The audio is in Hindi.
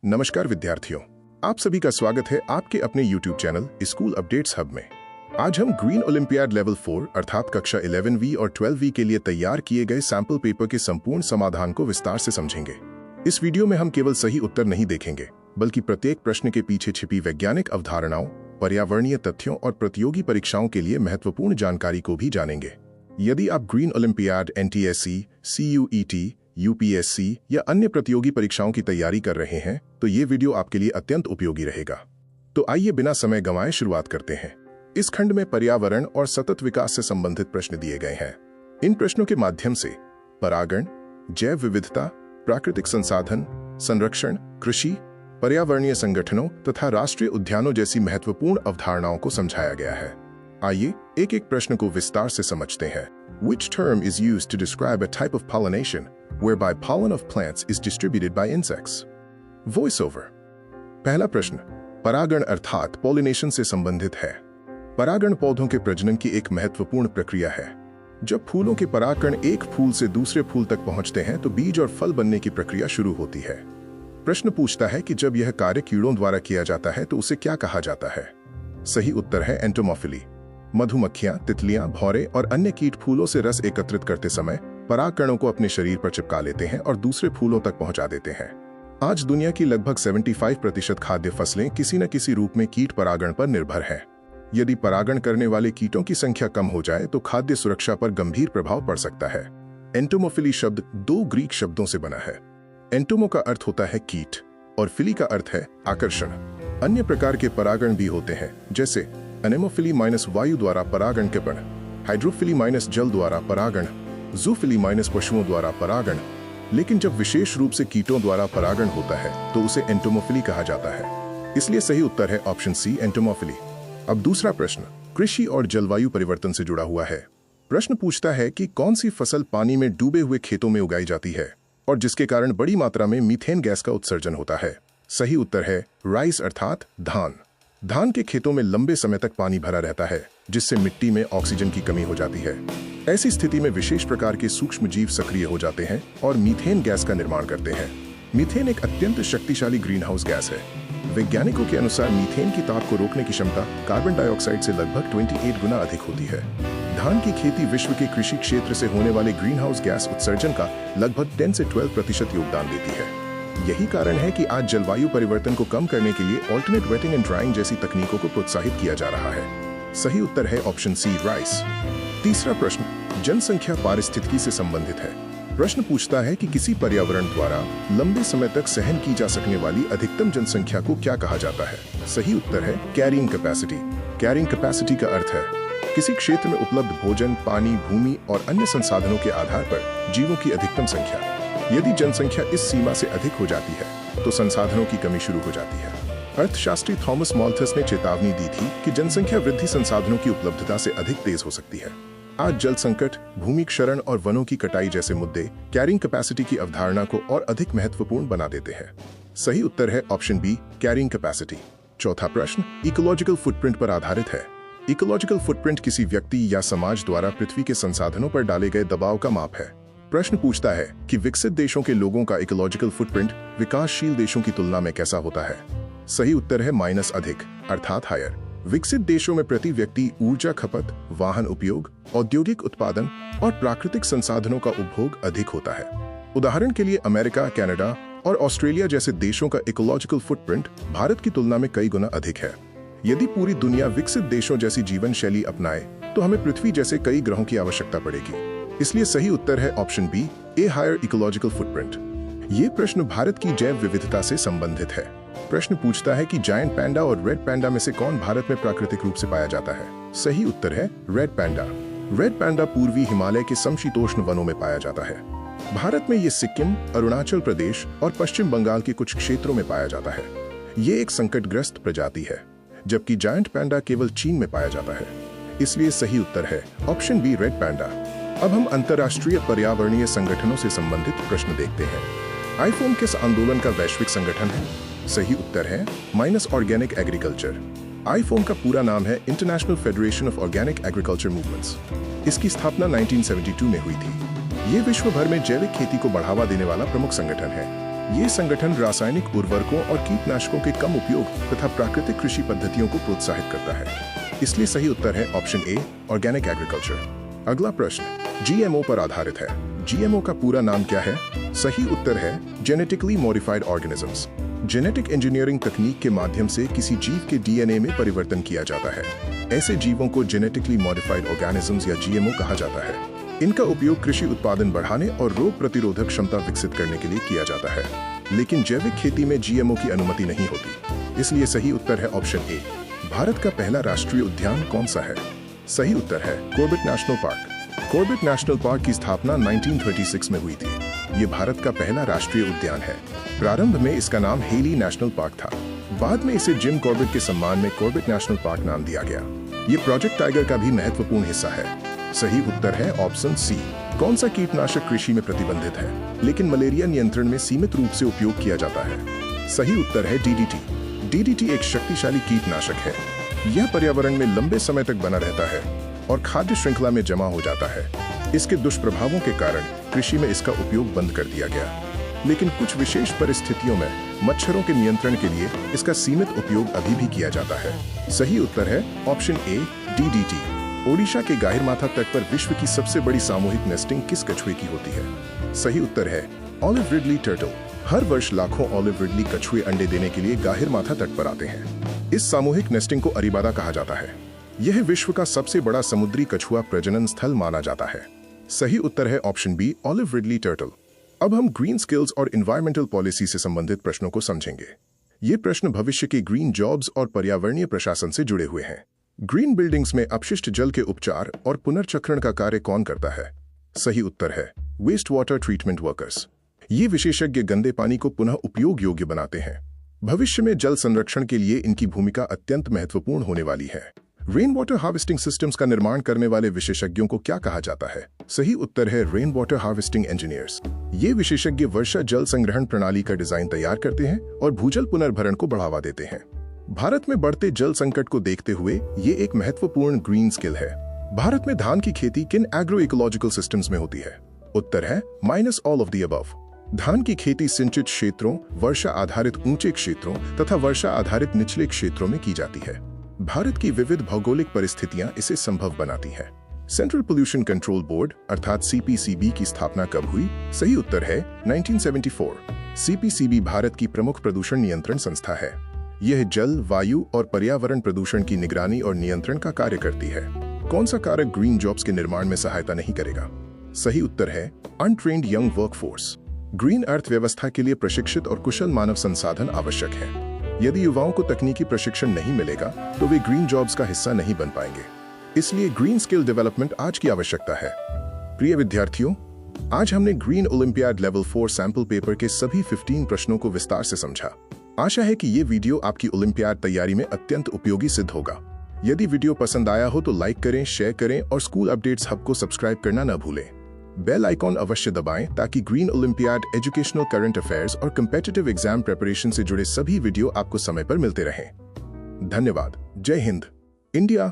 नमस्कार विद्यार्थियों, आप सभी का स्वागत है आपके अपने YouTube channel school updates hub में। आज हम ग्रीन ओलंपियाड लेवल 4 अर्थात कक्षा 11वीं और 12वीं के लिए तैयार किए गए सैंपल पेपर के संपूर्ण समाधान को विस्तार से समझेंगे। इस वीडियो में हम केवल सही उत्तर नहीं देखेंगे, बल्कि प्रत्येक प्रश्न के पीछे छिपी वैज्ञानिक अवधारणाओं, पर्यावरणीय तथ्यों और प्रतियोगी परीक्षाओं के लिए महत्वपूर्ण जानकारी को भी जानेंगे। यदि आप green olympiad, NTSE, CUET, UPSC या अन्य प्रतियोगी परीक्षाओं की तैयारी कर रहे हैं तो ये वीडियो आपके लिए अत्यंत उपयोगी रहेगा। तो आइए बिना समय गंवाए शुरुआत करते हैं। इस खंड में पर्यावरण और सतत विकास से संबंधित प्रश्न दिए गए हैं। इन प्रश्नों के माध्यम से परागण, जैव विविधता, प्राकृतिक संसाधन, संरक्षण, कृषि, पर्यावरणीय संगठनों तथा राष्ट्रीय उद्यानों जैसी महत्वपूर्ण अवधारणाओं को समझाया गया है। आइए एक एक प्रश्न को विस्तार से समझते हैं। Which term is used to describe a type of pollination whereby pollen of plants is distributed by insects? Voice over. पहला प्रश्न परागण अर्थात पॉलिनेशन से संबंधित है। परागण पौधों के प्रजनन की एक महत्वपूर्ण प्रक्रिया है। जब फूलों के परागकण एक फूल से दूसरे फूल तक पहुंचते हैं तो बीज और फल बनने की प्रक्रिया शुरू होती है। प्रश्न पूछता है कि जब यह कार्य कीड़ों द्वारा किया जाता है तो उसे क्या कहा जाता है? सही उत्तर है एंटोमॉफिली। मधुमक्खियां, तितलियां, भौरे और अन्य कीट फूलों से रस एकत्रित करते समय परागकणों को अपने शरीर पर चिपका लेते हैं और दूसरे फूलों तक पहुंचा देते हैं। आज दुनिया की लगभग 75% खाद्य फसलें किसी न किसी रूप में कीट परागण पर निर्भर हैं। यदि परागण करने वाले कीटों की संख्या कम हो जाए तो खाद्य सुरक्षा पर गंभीर प्रभाव पड़ सकता है। एंटोमोफिली शब्द 2 ग्रीक शब्दों से बना है। एंटोमो का अर्थ होता है कीट और फिली का अर्थ है आकर्षण। अन्य प्रकार के परागण भी होते हैं, जैसे एनेमोफिली - वायु द्वारा परागण के पण, हाइड्रोफिली - जल द्वारा परागण, जूफिली - पशुओं द्वारा परागण। लेकिन जब विशेष रूप से कीटों द्वारा परागण होता है तो उसे एंटोमोफिली कहा जाता है। इसलिए सही उत्तर है ऑप्शन सी, एंटोमोफिली। अब दूसरा प्रश्न कृषि और जलवायु परिवर्तन से जुड़ा हुआ है। प्रश्न पूछता है कि कौन सी फसल पानी में डूबे हुए खेतों में उगाई जाती है और जिसके कारण बड़ी मात्रा में मीथेन गैस का उत्सर्जन होता है? सही उत्तर है राइस अर्थात धान। धान के खेतों में लंबे समय तक पानी भरा रहता है, जिससे मिट्टी में ऑक्सीजन की कमी हो जाती है। ऐसी स्थिति में विशेष प्रकार के सूक्ष्म जीव सक्रिय हो जाते हैं और मीथेन गैस का निर्माण करते हैं। मीथेन एक अत्यंत शक्तिशाली ग्रीन हाउस गैस है। वैज्ञानिकों के अनुसार मीथेन की ताप को रोकने की क्षमता कार्बन डाइऑक्साइड से लगभग 28 गुना अधिक होती है। धान की खेती विश्व के कृषि क्षेत्र से होने वाले ग्रीन हाउस गैस उत्सर्जन का लगभग 10 से 12% योगदान देती है। यही कारण है कि आज जलवायु परिवर्तन को कम करने के लिए ऑल्टरनेट वेटिंग एंड ड्राइंग जैसी तकनीकों को प्रोत्साहित किया जा रहा है। सही उत्तर है ऑप्शन सी, राइस। तीसरा प्रश्न जनसंख्या पारिस्थितिकी से संबंधित है। प्रश्न पूछता है कि किसी पर्यावरण द्वारा लंबे समय तक सहन की जा सकने वाली अधिकतम जनसंख्या को क्या कहा जाता है? सही उत्तर है कैरिंग कैपेसिटी। कैरिंग कैपेसिटी का अर्थ है किसी क्षेत्र में उपलब्ध भोजन, पानी, भूमि और अन्य संसाधनों के आधार पर जीवों की अधिकतम संख्या। यदि जनसंख्या इस सीमा से अधिक हो जाती है तो संसाधनों की कमी शुरू हो जाती है। अर्थशास्त्री थॉमस माल्थस ने चेतावनी दी थी कि जनसंख्या वृद्धि संसाधनों की उपलब्धता से अधिक तेज हो सकती है। आज जल संकट, भूमि क्षरण और वनों की कटाई जैसे मुद्दे कैरिंग कैपेसिटी की अवधारणा को और अधिक महत्वपूर्ण बना देते हैं। सही उत्तर है ऑप्शन बी, कैरिंग कैपेसिटी। चौथा प्रश्न इकोलॉजिकल फुटप्रिंट पर आधारित है। इकोलॉजिकल फुटप्रिंट किसी व्यक्ति या समाज द्वारा पृथ्वी के संसाधनों पर डाले गए दबाव का माप है। प्रश्न पूछता है कि विकसित देशों के लोगों का इकोलॉजिकल फुटप्रिंट विकासशील देशों की तुलना में कैसा होता है? सही उत्तर है माइनस अधिक अर्थात हायर। विकसित देशों में प्रति व्यक्ति ऊर्जा खपत, वाहन उपयोग, औद्योगिक उत्पादन और प्राकृतिक संसाधनों का उपभोग अधिक होता है। उदाहरण के लिए अमेरिका, कनाडा और ऑस्ट्रेलिया जैसे देशों का इकोलॉजिकल फुटप्रिंट भारत की तुलना में कई गुना अधिक है। यदि पूरी दुनिया विकसित देशों जैसी जीवन शैली अपनाए तो हमें पृथ्वी जैसे कई ग्रहों की आवश्यकता पड़ेगी। इसलिए सही उत्तर है option B, A higher ecological footprint. ये प्रश्न भारत की जैव विविधता से संबंधित है। प्रश्न पूछता है कि जायंट पैंडा और रेड पैंडा में से कौन भारत में प्राकृतिक रूप से पाया जाता है? सही उत्तर है रेड पैंडा। रेड पैंडा पूर्वी हिमालय के समशीतोष्ण वनों में पाया जाता है। भारत में ये सिक्किम, अरुणाचल प्रदेश और पश्चिम बंगाल के कुछ क्षेत्रों में पाया जाता है। ये एक संकटग्रस्त प्रजाति है, जबकि जायंट पैंडा केवल चीन में पाया जाता है। इसलिए सही उत्तर है ऑप्शन बी, रेड पैंडा। अब हम अंतर्राष्ट्रीय पर्यावरणीय संगठनों से संबंधित प्रश्न देखते हैं। आईफोम किस आंदोलन का वैश्विक संगठन है? सही उत्तर है माइनस ऑर्गेनिक एग्रीकल्चर। आईफोम का पूरा नाम है international federation of organic agriculture movements. इसकी स्थापना 1972 में हुई थी। ये विश्व भर में जैविक खेती को बढ़ावा देने वाला प्रमुख संगठन है। ये संगठन रासायनिक उर्वरकों और कीटनाशकों के कम उपयोग तथा प्राकृतिक कृषि पद्धतियों को प्रोत्साहित करता है। इसलिए सही उत्तर है ऑप्शन ए, ऑर्गेनिक एग्रीकल्चर। अगला प्रश्न जीएमओ पर आधारित है। जीएमओ का पूरा नाम क्या है? सही उत्तर है genetically modified organisms. Genetic engineering तकनीक के माध्यम से किसी जीव के डीएनए में परिवर्तन किया जाता है। ऐसे जीवों को जेनेटिकली मॉडिफाइड ऑर्गेनिजम्स या जीएमओ कहा जाता है। इनका उपयोग कृषि उत्पादन बढ़ाने और रोग प्रतिरोधक क्षमता विकसित करने के लिए किया जाता है, लेकिन जैविक खेती में जीएमओ की अनुमति नहीं होती। इसलिए सही उत्तर है ऑप्शन ए। भारत का पहला राष्ट्रीय उद्यान कौन सा है? सही उत्तर है Corbett national park. Corbett national park की स्थापना 1936 में हुई थी। ये भारत का पहला राष्ट्रीय उद्यान है। प्रारंभ में इसका नाम हेली नेशनल पार्क था। बाद में इसे जिम कॉर्बेट के सम्मान में कॉर्बेट नेशनल पार्क नाम दिया गया। ये प्रोजेक्ट टाइगर का भी महत्वपूर्ण हिस्सा है। सही उत्तर है ऑप्शन सी। कौन सा कीटनाशक कृषि में प्रतिबंधित है लेकिन मलेरिया नियंत्रण में सीमित रूप से उपयोग किया जाता है? सही उत्तर है डीडीटी। डीडीटी एक शक्तिशाली कीटनाशक है। यह पर्यावरण में लंबे समय तक बना रहता है और खाद्य श्रृंखला में जमा हो जाता है। इसके दुष्प्रभावों के कारण कृषि में इसका उपयोग बंद कर दिया गया, लेकिन कुछ विशेष परिस्थितियों में मच्छरों के नियंत्रण के लिए इसका सीमित उपयोग अभी भी किया जाता है। सही उत्तर है ऑप्शन ए, डीडीटी। ओडिशा के गाहिरमाथा तट पर विश्व की सबसे बड़ी सामूहिक नेस्टिंग किस कछुए की होती है? सही उत्तर है ऑलिव रिडली टर्टल। हर वर्ष लाखों ऑलिव रिडली कछुए अंडे देने के लिए गाहिरमाथा तट पर आते हैं। इस सामूहिक नेस्टिंग को अरीबादा कहा जाता है। यह विश्व का सबसे बड़ा समुद्री कछुआ प्रजनन स्थल माना जाता है। सही उत्तर है option B, olive ridley turtle. अब हम ग्रीन स्किल्स और एनवायरमेंटल पॉलिसी से संबंधित प्रश्नों को समझेंगे। ये प्रश्न भविष्य के ग्रीन जॉब्स और पर्यावरणीय प्रशासन से जुड़े हुए हैं। ग्रीन बिल्डिंग्स में अपशिष्ट जल के उपचार और पुनर्चक्रण का कार्य कौन करता है? सही उत्तर है वेस्ट वाटर ट्रीटमेंट वर्कर्स। ये विशेषज्ञ गंदे पानी को पुनः उपयोग योग्य बनाते हैं। भविष्य में जल संरक्षण के लिए इनकी भूमिका अत्यंत महत्वपूर्ण होने वाली है। रेन वाटर हार्वेस्टिंग सिस्टम्स का निर्माण करने वाले विशेषज्ञों को क्या कहा जाता है? सही उत्तर है रेन वाटर हार्वेस्टिंग इंजीनियर्स। ये विशेषज्ञ वर्षा जल संग्रहण प्रणाली का डिजाइन तैयार करते हैं और भूजल पुनर्भरण को बढ़ावा देते हैं। भारत में बढ़ते जल संकट को देखते हुए ये एक महत्वपूर्ण ग्रीन स्किल है। भारत में धान की खेती किन एग्रो इकोलॉजिकल सिस्टम्स में होती है? उत्तर है minus all of the above. धान की खेती सिंचित क्षेत्रों, वर्षा आधारित ऊंचे क्षेत्रों तथा वर्षा आधारित निचले क्षेत्रों में की जाती है। भारत की विविध भौगोलिक परिस्थितियां इसे संभव बनाती हैं। सेंट्रल पोल्यूशन कंट्रोल बोर्ड अर्थात सीपीसीबी की स्थापना कब हुई? सही उत्तर है 1974। सीपीसीबी भारत की प्रमुख प्रदूषण नियंत्रण संस्था है। यह जल, वायु और पर्यावरण प्रदूषण की निगरानी और नियंत्रण का कार्य करती है। कौन सा कारक ग्रीन जॉब्स के निर्माण में सहायता नहीं करेगा? सही उत्तर है अनट्रेन्ड यंग वर्कफोर्स। ग्रीन अर्थव्यवस्था के लिए प्रशिक्षित और कुशल मानव संसाधन आवश्यक है। यदि युवाओं को तकनीकी प्रशिक्षण नहीं मिलेगा तो वे ग्रीन जॉब्स का हिस्सा नहीं बन पाएंगे। इसलिए ग्रीन स्किल डेवलपमेंट आज की आवश्यकता है। प्रिय विद्यार्थियों, आज हमने green olympiad level 4 sample paper के सभी 15 प्रश्नों को विस्तार से समझा। आशा है कि ये वीडियो आपकी ओलंपियाड तैयारी में अत्यंत उपयोगी सिद्ध होगा। यदि वीडियो पसंद आया हो तो लाइक करें, शेयर करें और स्कूल अपडेट्स हब को सब्सक्राइब करना न भूलें। बेल आइकॉन अवश्य दबाएं ताकि green olympiad, educational, current affairs और कम्पिटिटिव एग्जाम प्रिपरेशन से जुड़े सभी वीडियो आपको समय पर मिलते रहें। धन्यवाद। जय हिंद। इंडिया।